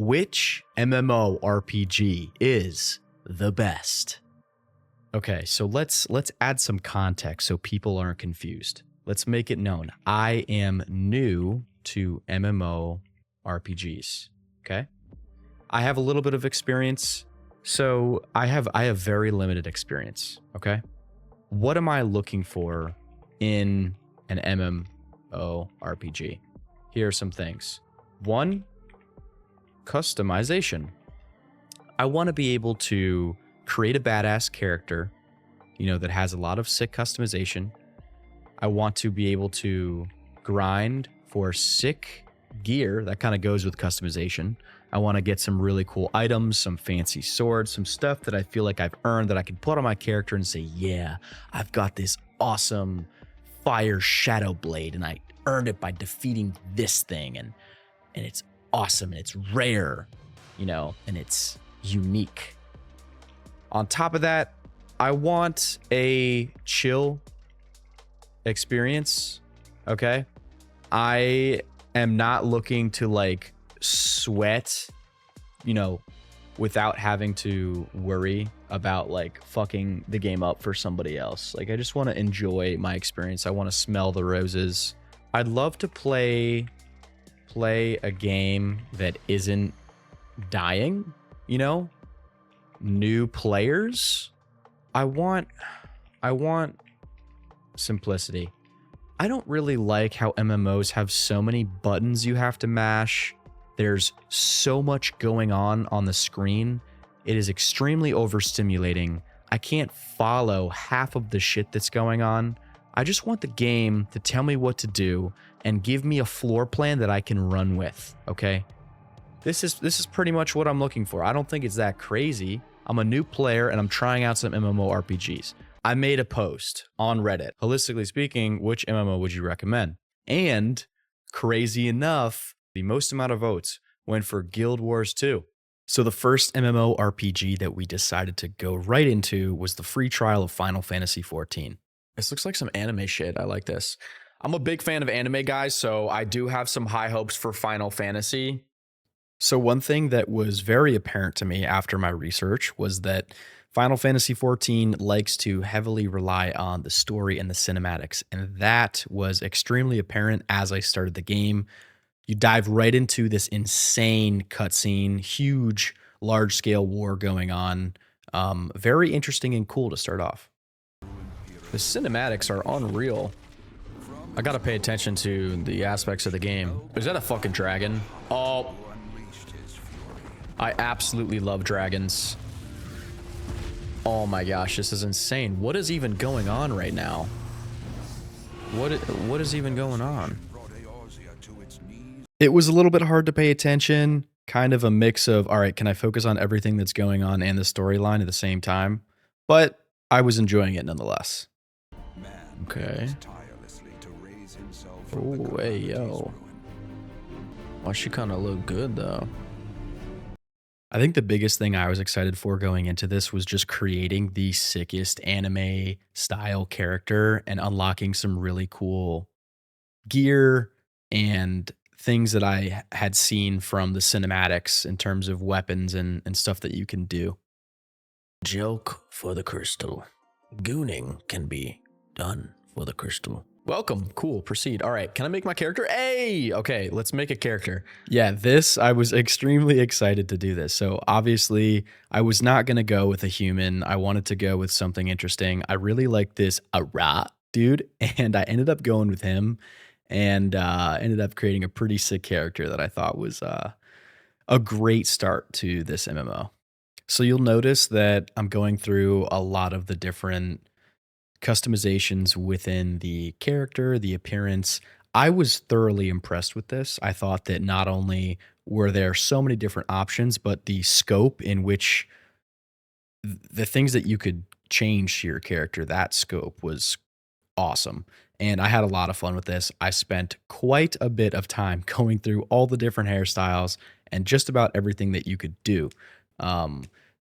Which MMORPG is the best? Okay, so let's add some context so people aren't confused. Let's make it known. I am new to MMORPGs. Okay? I have a little bit of experience. So I have very limited experience. Okay? What am I looking for in an MMORPG? Here are some things. 1, customization. I want to be able to create a badass character, that has a lot of sick customization. I want to be able to grind for sick gear that kind of goes with customization. I want to get some really cool items, some fancy swords, some stuff that I feel like I've earned that I can put on my character and say, yeah, I've got this awesome fire shadow blade and I earned it by defeating this thing, and it's awesome and it's rare, and it's unique. On top of that, I want a chill experience. Okay. I am not looking to sweat, without having to worry about fucking the game up for somebody else. I just want to enjoy my experience. I want to smell the roses. I'd love to play a game that isn't dying, new players. I want simplicity. I don't really like how MMOs have so many buttons you have to mash. There's so much going on the screen. It is extremely overstimulating. I can't follow half of the shit that's going on. I just want the game to tell me what to do and give me a floor plan that I can run with, okay? This is pretty much what I'm looking for. I don't think it's that crazy. I'm a new player and I'm trying out some MMORPGs. I made a post on Reddit. Holistically speaking, which MMO would you recommend? And crazy enough, the most amount of votes went for Guild Wars 2. So the first MMORPG that we decided to go right into was the free trial of Final Fantasy XIV. This looks like some anime shit. I like this. I'm a big fan of anime, guys, so I do have some high hopes for Final Fantasy. So one thing that was very apparent to me after my research was that Final Fantasy XIV likes to heavily rely on the story and the cinematics, and that was extremely apparent as I started the game. You dive right into this insane cutscene, huge, large-scale war going on. Very interesting and cool to start off. The cinematics are unreal. I gotta pay attention to the aspects of the game. Is that a fucking dragon? Oh. I absolutely love dragons. Oh my gosh, this is insane. What is even going on right now? What is even going on? It was a little bit hard to pay attention. Kind of a mix of, all right, can I focus on everything that's going on and the storyline at the same time? But I was enjoying it nonetheless. Okay. Oh, hey, yo. Why she kind of look good, though? I think the biggest thing I was excited for going into this was just creating the sickest anime style character and unlocking some really cool gear and things that I had seen from the cinematics in terms of weapons and stuff that you can do. Joke for the crystal. Gooning can be done for the crystal. Welcome. Cool. Proceed. All right. Can I make my character? Hey! Okay, let's make a character. Yeah, I was extremely excited to do this. So obviously, I was not going to go with a human. I wanted to go with something interesting. I really like this Ara dude, and I ended up going with him and ended up creating a pretty sick character that I thought was a great start to this MMO. So you'll notice that I'm going through a lot of the different customizations within the character, the appearance. I was thoroughly impressed with this. I thought that not only were there so many different options, but the scope in which the things that you could change to your character, that scope was awesome. And I had a lot of fun with this. I spent quite a bit of time going through all the different hairstyles and just about everything that you could do.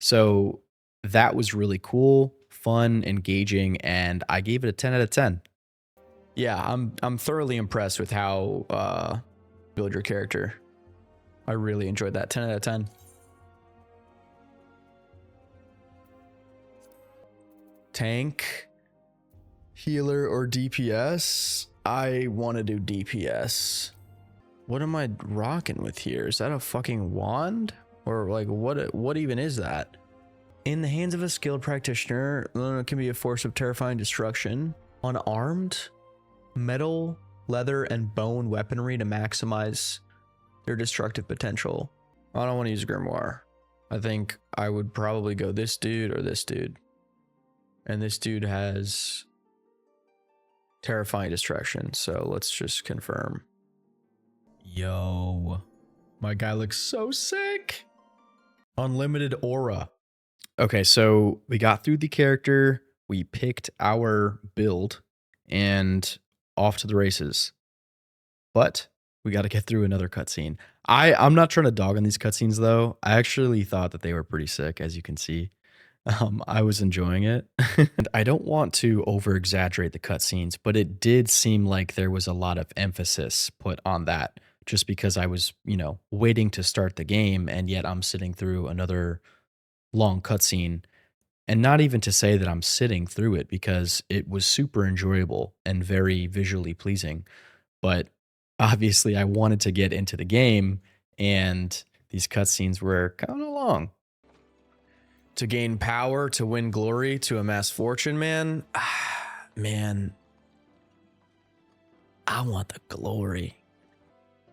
So that was really cool, fun, engaging, and I gave it a 10 out of 10. Yeah, I'm thoroughly impressed with how build your character. I really enjoyed that. 10 out of 10. Tank, healer, or DPS? I want to do DPS. What am I rocking with here? Is that a fucking wand? Or like what even is that? In the hands of a skilled practitioner, it can be a force of terrifying destruction. Unarmed, metal, leather, and bone weaponry to maximize their destructive potential. I don't want to use Grimoire. I think I would probably go this dude or this dude. And this dude has terrifying distraction, so let's just confirm. Yo, my guy looks so sick. Unlimited aura. Okay, so we got through the character, we picked our build, and off to the races. But we got to get through another cutscene. I'm not trying to dog on these cutscenes though. I actually thought that they were pretty sick, as you can see. I was enjoying it. And I don't want to over exaggerate the cutscenes, but it did seem like there was a lot of emphasis put on that just because I was, waiting to start the game and yet I'm sitting through another long cutscene. And not even to say that I'm sitting through it because it was super enjoyable and very visually pleasing. But obviously I wanted to get into the game and these cutscenes were kind of long. To gain power, to win glory, to amass fortune, man. Man, I want the glory.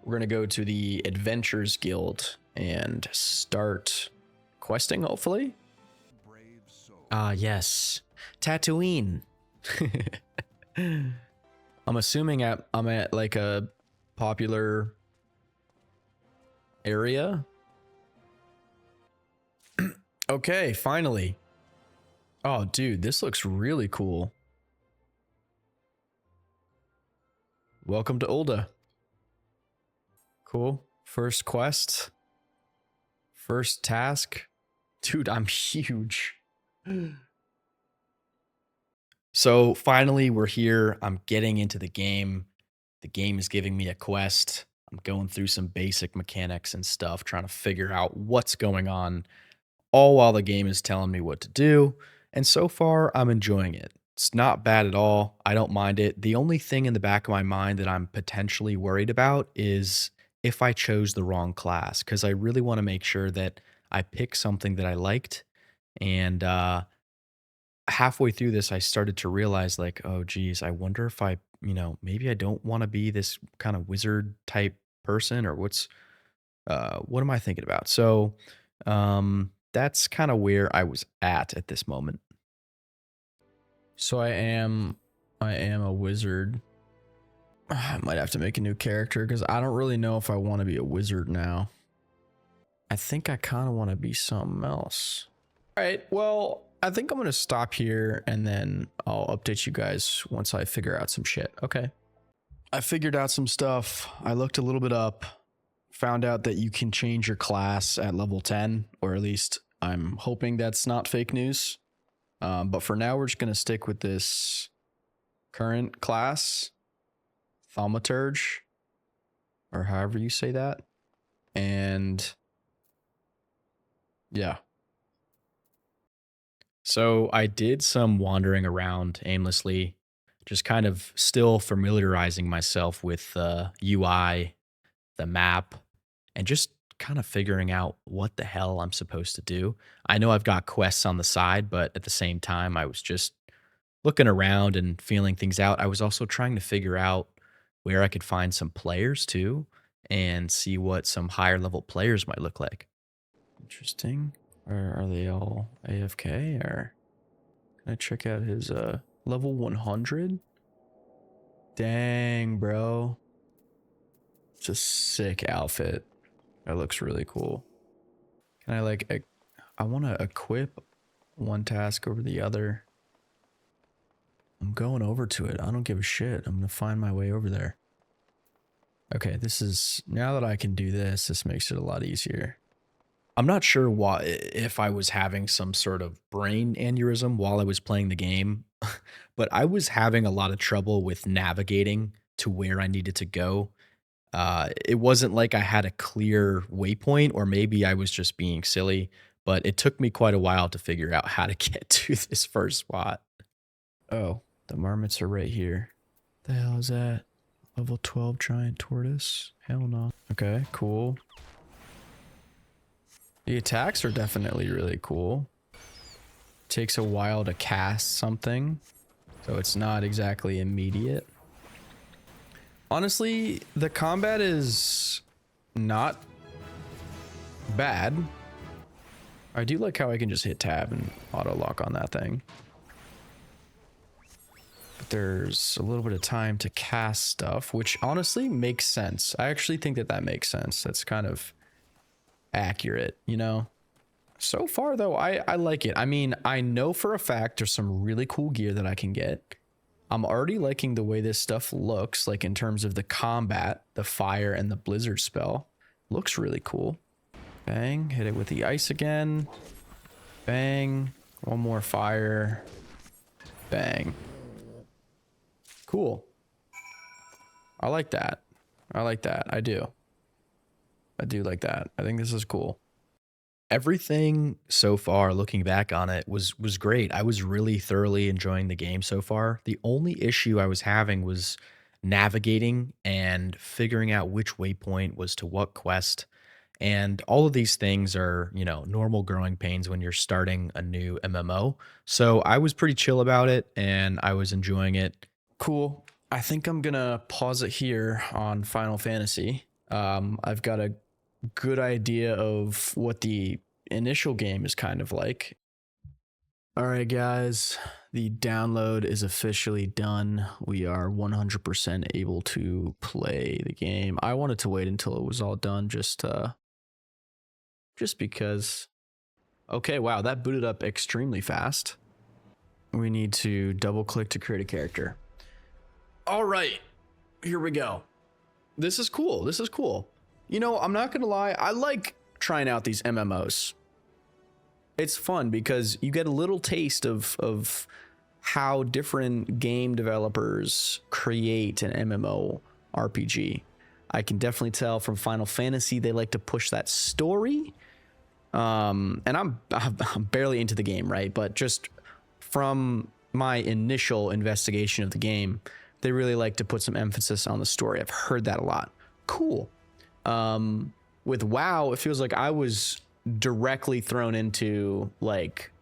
We're going to go to the Adventures Guild and start questing, hopefully. Yes. Tatooine. I'm assuming I'm at like a popular area. Okay, finally. Oh, dude, this looks really cool. Welcome to Ulda. Cool. First quest. First task. Dude, I'm huge. So finally, we're here. I'm getting into the game. The game is giving me a quest. I'm going through some basic mechanics and stuff, trying to figure out what's going on, all while the game is telling me what to do. And so far, I'm enjoying it. It's not bad at all. I don't mind it. The only thing in the back of my mind that I'm potentially worried about is if I chose the wrong class, because I really want to make sure that I pick something that I liked. And halfway through this, I started to realize like, oh, geez, I wonder if I, maybe I don't want to be this kind of wizard type person or what am I thinking about? So that's kind of where I was at this moment. So I am a wizard. I might have to make a new character because I don't really know if I want to be a wizard now. I think I kind of want to be something else. All right, well, I think I'm going to stop here and then I'll update you guys once I figure out some shit. Okay. I figured out some stuff. I looked a little bit up, found out that you can change your class at level 10, or at least I'm hoping that's not fake news. But for now, we're just going to stick with this current class, Thaumaturge, or however you say that. And yeah. So I did some wandering around aimlessly, just kind of still familiarizing myself with the UI, the map, and just kind of figuring out what the hell I'm supposed to do. I know I've got quests on the side, but at the same time, I was just looking around and feeling things out. I was also trying to figure out where I could find some players too and see what some higher level players might look like. Interesting. Or are they all AFK? Or can I check out his level 100? Dang, bro. It's a sick outfit. That looks really cool. Can I I want to equip one task over the other. I'm going over to it. I don't give a shit. I'm going to find my way over there. Okay, now that I can do this, this makes it a lot easier. I'm not sure if I was having some sort of brain aneurysm while I was playing the game, but I was having a lot of trouble with navigating to where I needed to go. It wasn't like I had a clear waypoint, or maybe I was just being silly, but it took me quite a while to figure out how to get to this first spot. Oh, the marmots are right here. The hell is that? Level 12 giant tortoise? Hell no. Okay, cool. The attacks are definitely really cool. Takes a while to cast something, so it's not exactly immediate. Honestly, the combat is not bad. I do like how I can just hit tab and auto lock on that thing. But there's a little bit of time to cast stuff, which honestly makes sense. I actually think that makes sense. That's kind of accurate, you know? So far, though, I like it. I mean, I know for a fact there's some really cool gear that I can get. I'm already liking the way this stuff looks, like in terms of the combat, the fire, and the blizzard spell. Looks really cool. Bang, hit it with the ice again. Bang, one more fire. Bang. Cool. I like that. I like that. I do. I do like that. I think this is cool. Everything so far, looking back on it, was great. I was really thoroughly enjoying the game so far. The only issue I was having was navigating and figuring out which waypoint was to what quest. And all of these things are, you know, normal growing pains when you're starting a new MMO. So I was pretty chill about it and I was enjoying it. Cool. I think I'm gonna pause it here on Final Fantasy. I've got a good idea of what the initial game is kind of like. All right, guys, the download is officially done. We are 100% able to play the game. I wanted to wait until it was all done just because. Okay, wow, that booted up extremely fast. We need to double click to create a character. All right, here we go. This is cool. This is cool. You know, I'm not gonna lie, I like trying out these MMOs. It's fun because you get a little taste of how different game developers create an MMORPG. I can definitely tell from Final Fantasy they like to push that story. And I'm barely into the game, right? But just from my initial investigation of the game, they really like to put some emphasis on the story. I've heard that a lot. Cool. With WoW, it feels like I was directly thrown into like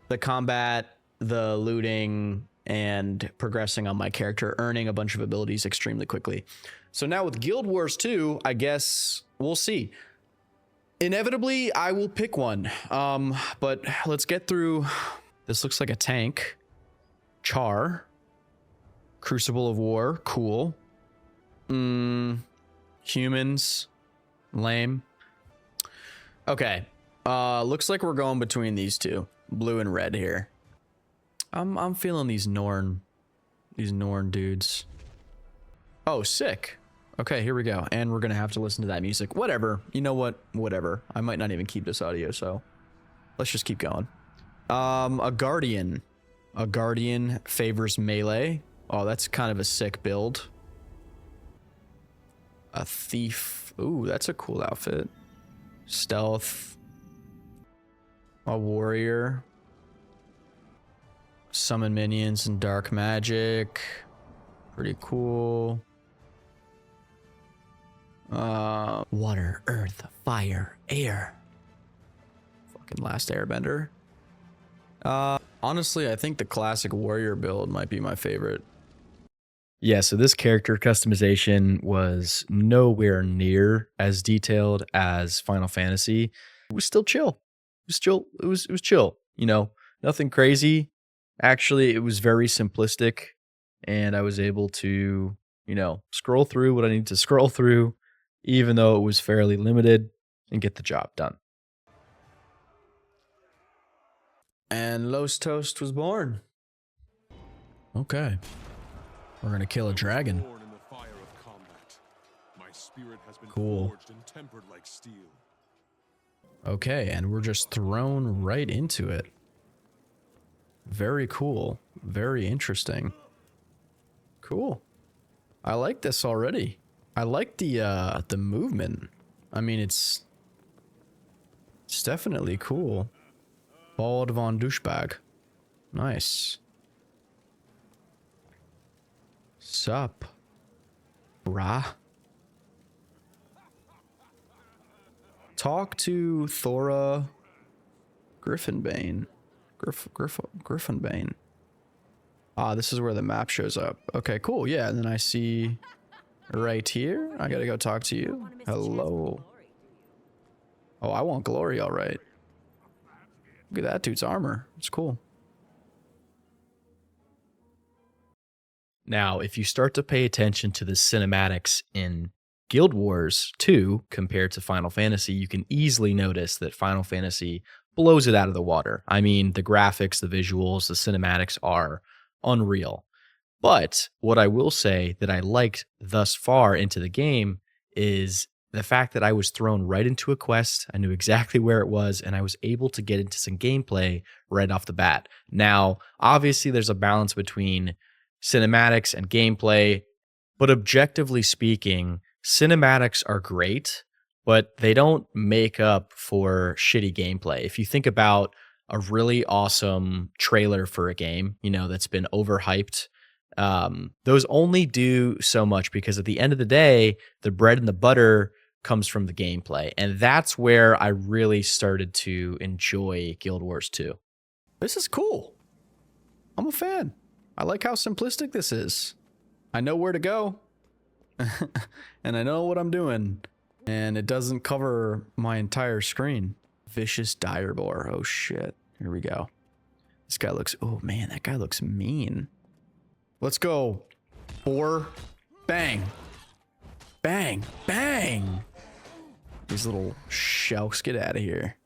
the combat, the looting, and progressing on my character, earning a bunch of abilities extremely quickly. So now with Guild Wars 2, I guess we'll see. Inevitably, I will pick one. But let's get through. This looks like a tank. Char. Crucible of War. Cool. Humans. Lame. Okay. Looks like we're going between these two. Blue and red here. I'm feeling these Norn dudes. Oh, sick. Okay, here we go. And we're gonna have to listen to that music. Whatever. You know what? Whatever. I might not even keep this audio, so let's just keep going. A Guardian. A Guardian favors melee. Oh, that's kind of a sick build. A Thief. Ooh, that's a cool outfit. Stealth. A Warrior. Summon minions and dark magic. Pretty cool. Water, earth, fire, air. Fucking last airbender. Honestly, I think the classic warrior build might be my favorite. Yeah, so this character customization was nowhere near as detailed as Final Fantasy. It was still chill. It was chill, you know, nothing crazy. Actually, it was very simplistic, and I was able to, you know, scroll through what I need to scroll through, even though it was fairly limited, and get the job done. And Los Toast was born. Okay. We're gonna kill a dragon. Cool. Okay, and we're just thrown right into it. Very cool. Very interesting. Cool. I like this already. I like the movement. I mean, it's definitely cool. Bald von Douchebag. Nice. Sup, brah? Talk to Thora Griffinbane. Griffinbane. Ah, this is where the map shows up. Okay, cool. Yeah, and then I see right here. I gotta go talk to you. Hello. Oh, I want glory, all right. Look at that dude's armor. It's cool. Now, if you start to pay attention to the cinematics in Guild Wars 2 compared to Final Fantasy, you can easily notice that Final Fantasy blows it out of the water. I mean, the graphics, the visuals, the cinematics are unreal. But what I will say that I liked thus far into the game is the fact that I was thrown right into a quest. I knew exactly where it was, and I was able to get into some gameplay right off the bat. Now, obviously, there's a balance between cinematics and gameplay, but objectively speaking, cinematics are great, but they don't make up for shitty gameplay. If you think about a really awesome trailer for a game, you know, that's been overhyped, those only do so much because at the end of the day, the bread and the butter comes from the gameplay. And that's where I really started to enjoy Guild Wars 2. This is cool. I'm a fan. I like how simplistic this is. I know where to go. And I know what I'm doing. And it doesn't cover my entire screen. Vicious Direboar. Oh shit. Here we go. This guy looks... Oh man, that guy looks mean. Let's go. 4. Bang. Bang. Bang. These little shelks, get out of here.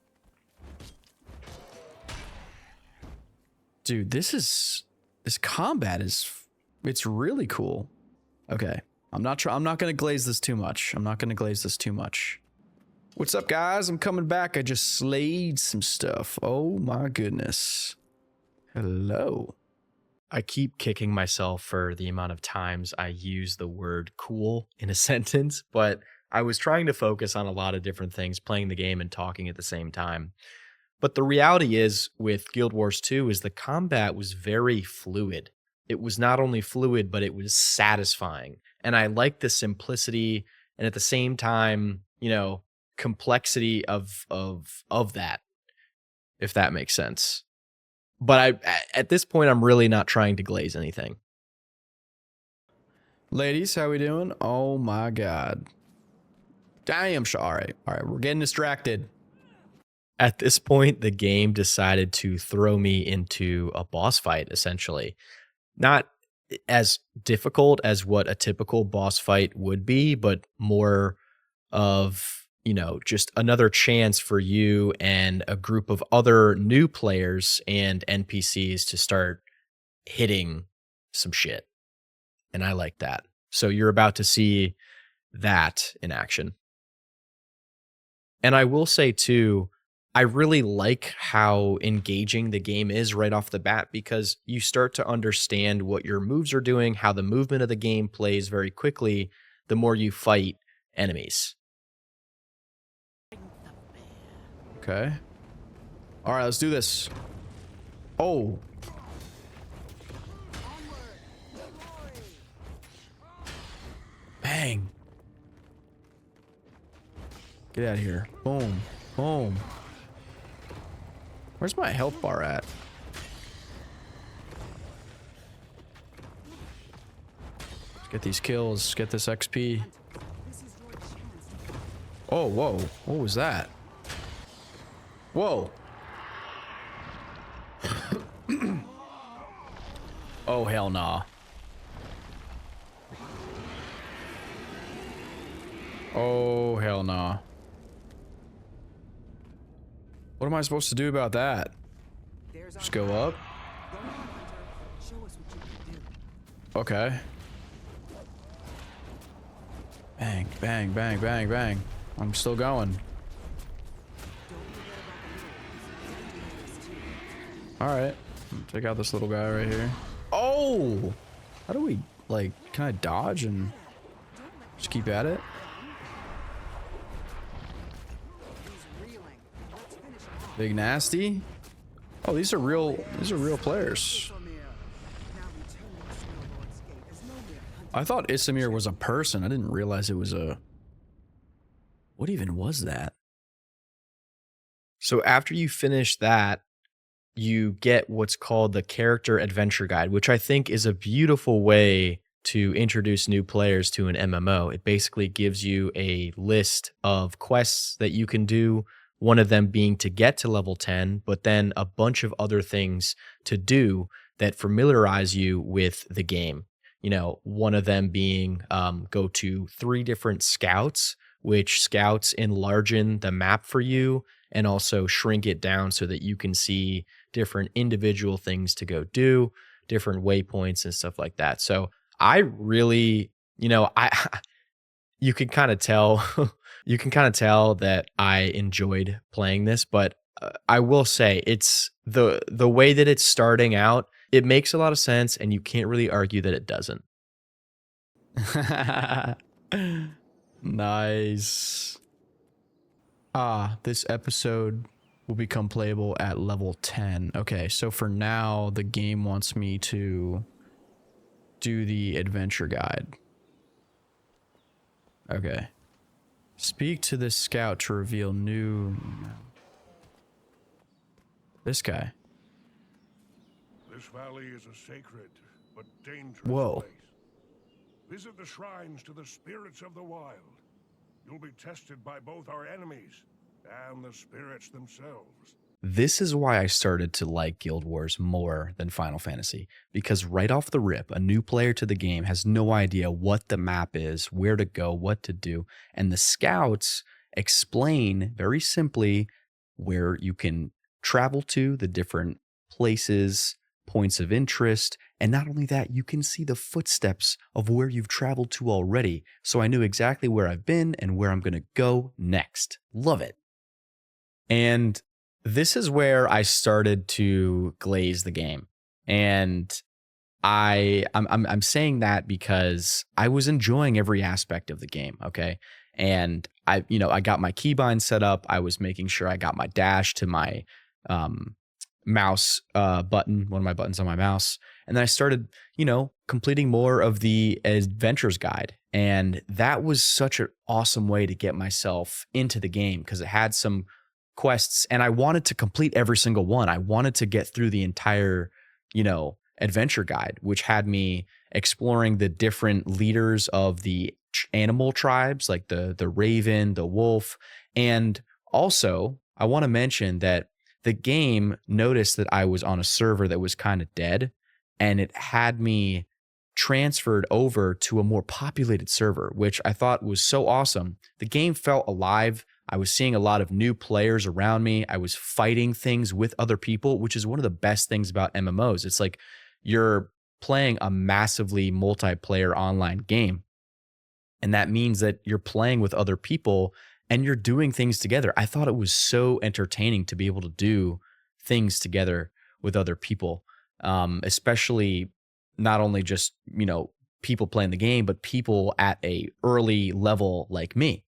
Dude, this combat is... It's really cool. Okay. I'm not gonna glaze this too much. What's up, guys? I'm coming back. I just slayed some stuff. Oh my goodness. Hello. I keep kicking myself for the amount of times I use the word cool in a sentence, but I was trying to focus on a lot of different things, playing the game and talking at the same time. But the reality is, with Guild Wars 2, is the combat was very fluid. It was not only fluid, but it was satisfying. And I like the simplicity and at the same time, you know, complexity of that, if that makes sense. But at this point, I'm really not trying to glaze anything. Ladies, how we doing? Oh my god. Damn, all right, we're getting distracted. At this point, the game decided to throw me into a boss fight, essentially. Not as difficult as what a typical boss fight would be, but more of, you know, just another chance for you and a group of other new players and NPCs to start hitting some shit. And I like that. So you're about to see that in action. And I will say too, I really like how engaging the game is right off the bat because you start to understand what your moves are doing, how the movement of the game plays very quickly the more you fight enemies. Okay. All right, let's do this. Oh. Bang. Get out of here. Boom. Boom. Where's my health bar at? Let's get these kills. Get this XP. Oh, whoa. What was that? Whoa. Oh, hell nah. Oh, hell nah. What am I supposed to do about that? Just go up? Okay. Bang, bang, bang, bang, bang. I'm still going. Alright. Take out this little guy right here. Oh! How do we, like, can I dodge and Just keep at it. Big Nasty. Oh, these are real players. I thought Isamir was a person. I didn't realize it was a... What even was that? So after you finish that, you get what's called the character adventure guide, which I think is a beautiful way to introduce new players to an MMO. It basically gives you a list of quests that you can do, one of them being to get to level 10, but then a bunch of other things to do that familiarize you with the game. You know, one of them being go to 3 different scouts, which scouts enlargen the map for you and also shrink it down so that you can see different individual things to go do, different waypoints and stuff like that. So I really, you know, you can kind of tell, you can kind of tell that I enjoyed playing this, but I will say it's the way that it's starting out, it makes a lot of sense and you can't really argue that it doesn't. Nice. This episode will become playable at level 10. Okay, so for now, the game wants me to do the adventure guide. Okay. Speak to this scout to reveal new... This guy. This valley is a sacred but dangerous Whoa. place. Visit the shrines to the spirits of the wild. You'll be tested by both our enemies and the spirits themselves. This is why I started to like Guild Wars more than Final Fantasy, because right off the rip, a new player to the game has no idea what the map is, where to go, what to do, and the scouts explain very simply where you can travel to, the different places, points of interest, and not only that, you can see the footsteps of where you've traveled to already, so I knew exactly where I've been and where I'm going to go next. Love it. And this is where I started to glaze the game. And I'm saying that because I was enjoying every aspect of the game, okay? And I got my keybind set up. I was making sure I got my dash to my mouse button, one of my buttons on my mouse. And then I started, completing more of the adventures guide. And that was such an awesome way to get myself into the game because it had some quests and I wanted to complete every single one. I wanted to get through the entire, adventure guide, which had me exploring the different leaders of the animal tribes, like the raven, the wolf. And also, I want to mention that the game noticed that I was on a server that was kind of dead, and it had me transferred over to a more populated server, which I thought was so awesome. The game felt alive. I was seeing a lot of new players around me. I was fighting things with other people, which is one of the best things about MMOs. It's like you're playing a massively multiplayer online game. And that means that you're playing with other people and you're doing things together. I thought it was so entertaining to be able to do things together with other people, especially not only just, people playing the game, but people at a early level like me.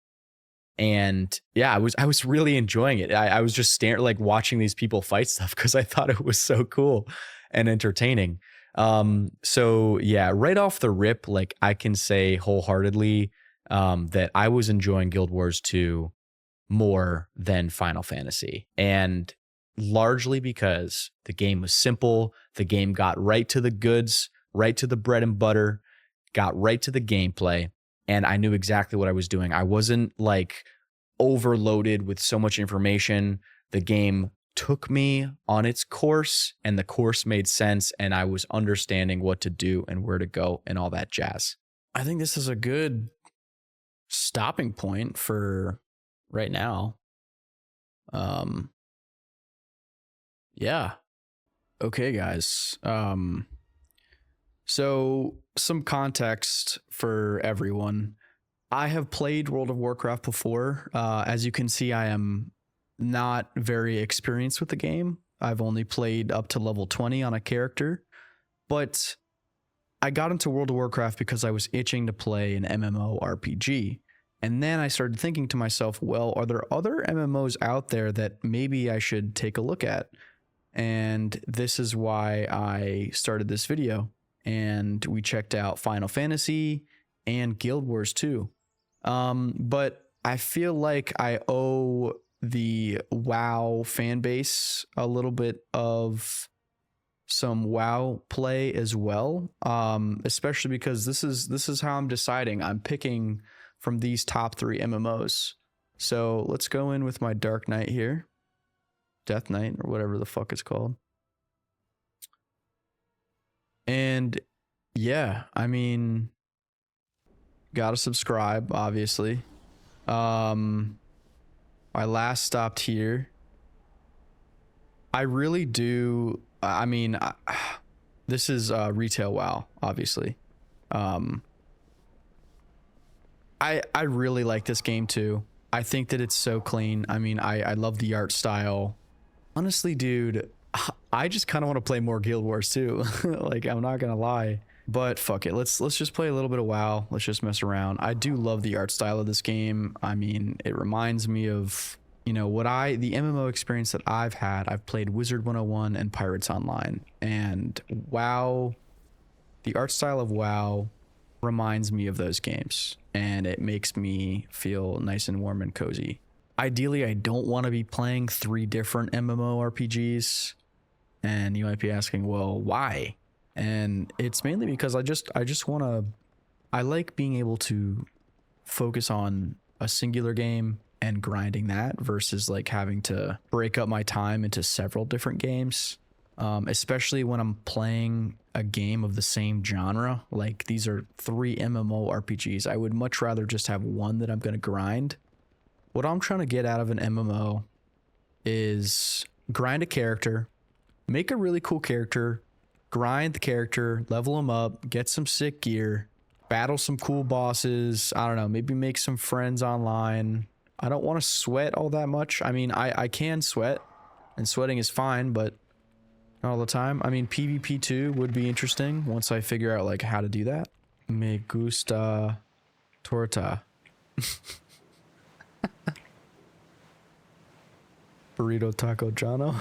And yeah, I was really enjoying it. I was just watching these people fight stuff because I thought it was so cool and entertaining. So yeah, right off the rip, I can say wholeheartedly that I was enjoying Guild Wars 2 more than Final Fantasy. And largely because the game was simple, the game got right to the goods, right to the bread and butter, got right to the gameplay, and I knew exactly what I was doing. I wasn't overloaded with so much information. The game took me on its course and the course made sense and I was understanding what to do and where to go and all that jazz. I think this is a good stopping point for right now. Yeah. Okay, guys. So some context for everyone. I have played World of Warcraft before. As you can see, I am not very experienced with the game. I've only played up to level 20 on a character, but I got into World of Warcraft because I was itching to play an MMORPG. And then I started thinking to myself, well, are there other MMOs out there that maybe I should take a look at? And this is why I started this video. And we checked out Final Fantasy and Guild Wars 2. But I feel like I owe the WoW fan base a little bit of some WoW play as well, especially because this is how I'm deciding. I'm picking from these top 3 MMOs. So let's go in with my Dark Knight here, Death Knight, or whatever the fuck it's called. And yeah, I mean, gotta subscribe, obviously. I last stopped here. I really do. I mean, this is retail WoW, obviously. I really like this game too. I think that it's so clean. I mean, I love the art style. Honestly, dude, I just kind of want to play more Guild Wars too. Like, I'm not gonna lie. But fuck it, let's just play a little bit of WoW. Let's just mess around. I do love the art style of this game. I mean, it reminds me of, you know, the MMO experience that I've had. I've played Wizard 101 and Pirates Online, and WoW, the art style of WoW reminds me of those games, and it makes me feel nice and warm and cozy. Ideally, I don't want to be playing 3 different MMORPGs, and you might be asking, well, why? And it's mainly because I just want to, I like being able to focus on a singular game and grinding that versus like having to break up my time into several different games, especially when I'm playing a game of the same genre. Like, these are 3 MMORPGs. I would much rather just have one that I'm going to grind. What I'm trying to get out of an MMO is grind a character, make a really cool character, grind the character, level them up, get some sick gear, battle some cool bosses. I don't know, maybe make some friends online. I don't want to sweat all that much. I mean, I can sweat, and sweating is fine, but not all the time. I mean, PvP 2 would be interesting once I figure out like how to do that. Me gusta torta. Burrito taco Jono.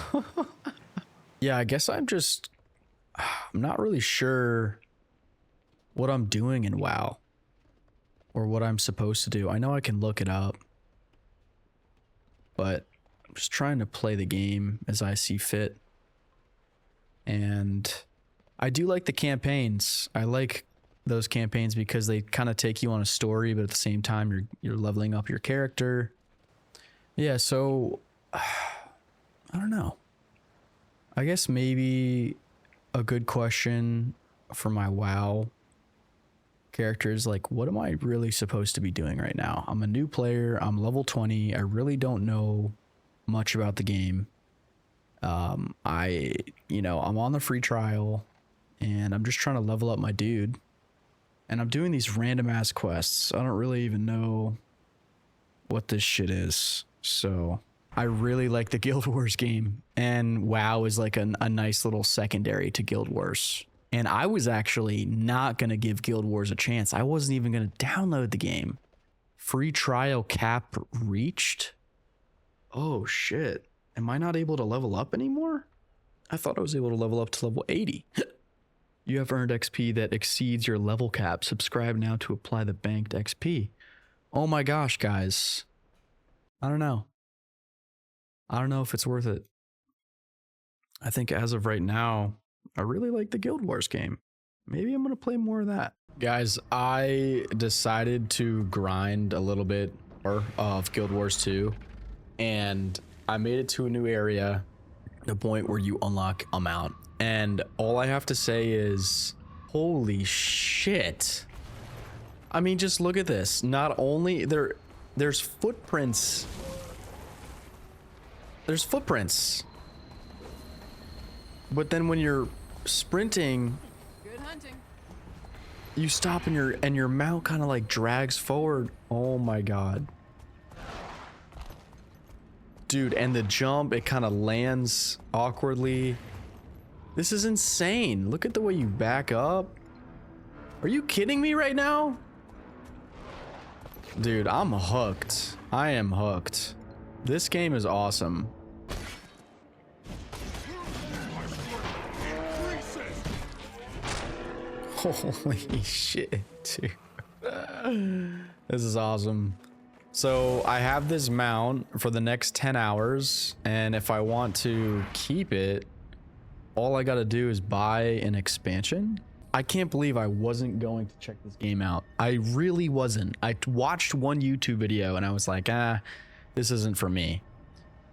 Yeah, I guess I'm not really sure what I'm doing in WoW or what I'm supposed to do. I know I can look it up, but I'm just trying to play the game as I see fit. And I do like the campaigns. I like those campaigns because they kind of take you on a story, but at the same time you're leveling up your character. Yeah, so I don't know. I guess maybe a good question for my WoW character is like, what am I really supposed to be doing right now? I'm a new player. I'm level 20. I really don't know much about the game. I'm on the free trial and I'm just trying to level up my dude. And I'm doing these random ass quests. I don't really even know what this shit is. So I really like the Guild Wars game, and WoW is like a nice little secondary to Guild Wars. And I was actually not going to give Guild Wars a chance. I wasn't even going to download the game. Free trial cap reached? Oh shit. Am I not able to level up anymore? I thought I was able to level up to level 80. You have earned XP that exceeds your level cap. Subscribe now to apply the banked XP. Oh my gosh, guys. I don't know. I don't know if it's worth it. I think as of right now, I really like the Guild Wars game. Maybe I'm going to play more of that. Guys, I decided to grind a little bit more of Guild Wars 2. And I made it to a new area, the point where you unlock a mount. And all I have to say is, holy shit. I mean, just look at this. Not only there's footprints. There's footprints. But then when you're sprinting, good hunting, you stop and your mount kind of like drags forward. Oh my god. Dude, and the jump, it kind of lands awkwardly. This is insane. Look at the way you back up. Are you kidding me right now? Dude, I'm hooked. I am hooked. This game is awesome. Holy shit, dude. This is awesome. So I have this mount for the next 10 hours, and if I want to keep it, all I gotta do is buy an expansion. I can't believe I wasn't going to check this game out. I really wasn't. I watched one YouTube video and I was like, this isn't for me.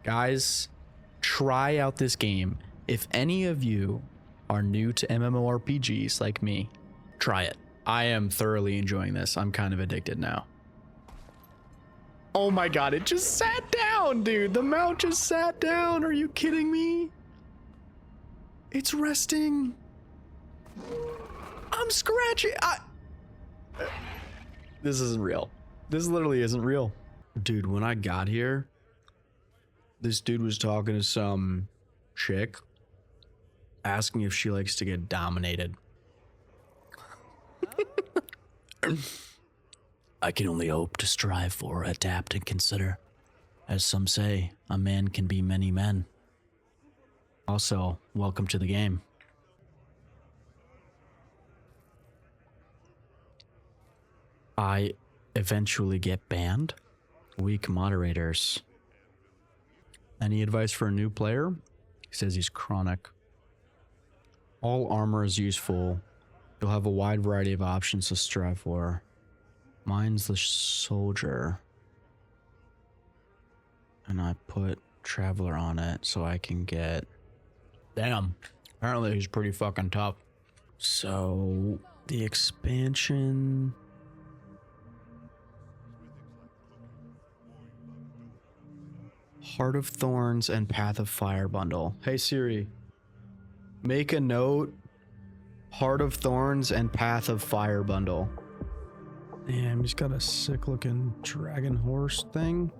Guys, try out this game. If any of you are new to MMORPGs like me, try it. I am thoroughly enjoying this. I'm kind of addicted now. Oh my god, it just sat down, dude. The mount just sat down. Are you kidding me? It's resting. I'm scratching. This isn't real. This literally isn't real. Dude, when I got here, this dude was talking to some chick, asking if she likes to get dominated. I can only hope to strive for, adapt, and consider. As some say, a man can be many men. Also, welcome to the game. I eventually get banned? Weak moderators. Any advice for a new player? He says he's chronic. All armor is useful. You'll have a wide variety of options to strive for. Mine's the soldier. And I put traveler on it so I can get... Damn. Apparently he's pretty fucking tough. So, the expansion... Heart of Thorns and Path of Fire bundle. Hey Siri, make a note. Heart of Thorns and Path of Fire bundle. Damn, he's got a sick looking dragon horse thing.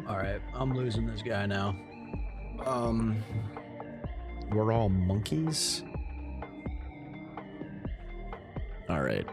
All right, I'm losing this guy now. We're all monkeys? All right.